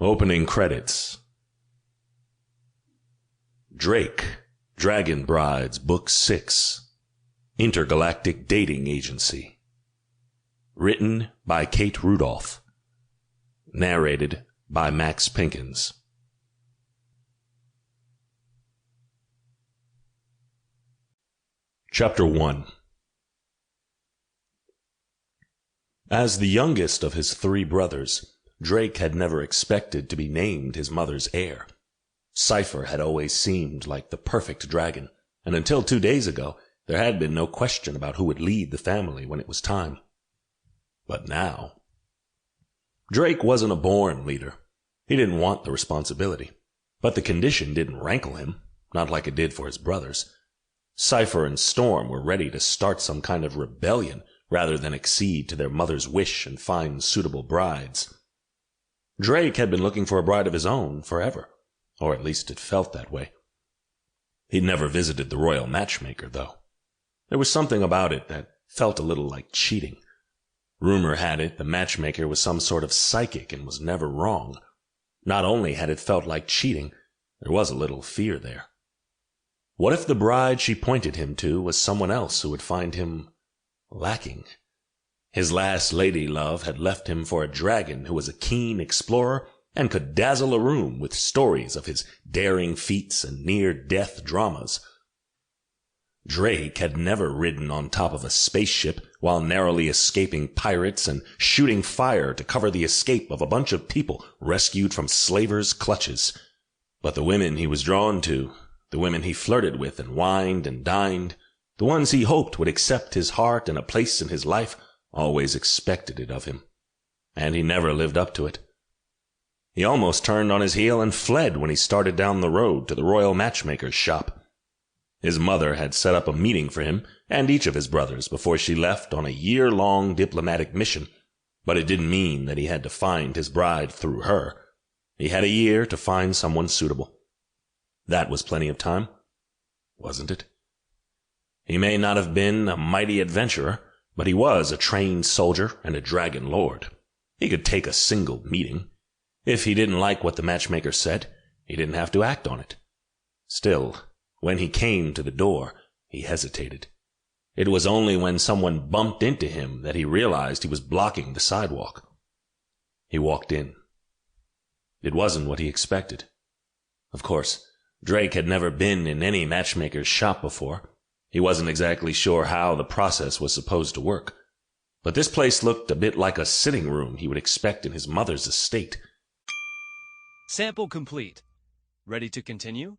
Opening credits. Drake, Dragon Brides, Book 6. Intergalactic Dating Agency. Written by Kate Rudolph. Narrated by Maxx Pinkins. Chapter 1. As the youngest of his 3 brothers, Drake had never expected to be named his mother's heir. Cypher had always seemed like the perfect dragon, and until 2 days ago, there had been no question about who would lead the family when it was time. But now... Drake wasn't a born leader. He didn't want the responsibility. But the condition didn't rankle him, not like it did for his brothers. Cypher and Storm were ready to start some kind of rebellion rather than accede to their mother's wish and find suitable brides. Drake had been looking for a bride of his own forever, or at least it felt that way. He'd never visited the Royal Matchmaker, though. There was something about it that felt a little like cheating. Rumor had it the matchmaker was some sort of psychic and was never wrong. Not only had it felt like cheating, there was a little fear there. What if the bride she pointed him to was someone else who would find him lacking? His last lady love had left him for a dragon who was a keen explorer and could dazzle a room with stories of his daring feats and near-death dramas. Drake had never ridden on top of a spaceship while narrowly escaping pirates and shooting fire to cover the escape of a bunch of people rescued from slavers' clutches. But the women he was drawn to, the women he flirted with and wined and dined, the ones he hoped would accept his heart and a place in his life, always expected it of him. And he never lived up to it. He almost turned on his heel and fled when he started down the road to the Royal Matchmaker's shop. His mother had set up a meeting for him and each of his brothers before she left on a year-long diplomatic mission, but it didn't mean that he had to find his bride through her. He had a year to find someone suitable. That was plenty of time, wasn't it? He may not have been a mighty adventurer, but he was a trained soldier and a dragon lord. He could take a single meeting. If he didn't like what the matchmaker said, he didn't have to act on it. Still, when he came to the door, he hesitated. It was only when someone bumped into him that he realized he was blocking the sidewalk. He walked in. It wasn't what he expected. Of course, Drake had never been in any matchmaker's shop before. He wasn't exactly sure how the process was supposed to work. But this place looked a bit like a sitting room he would expect in his mother's estate. Sample complete. Ready to continue?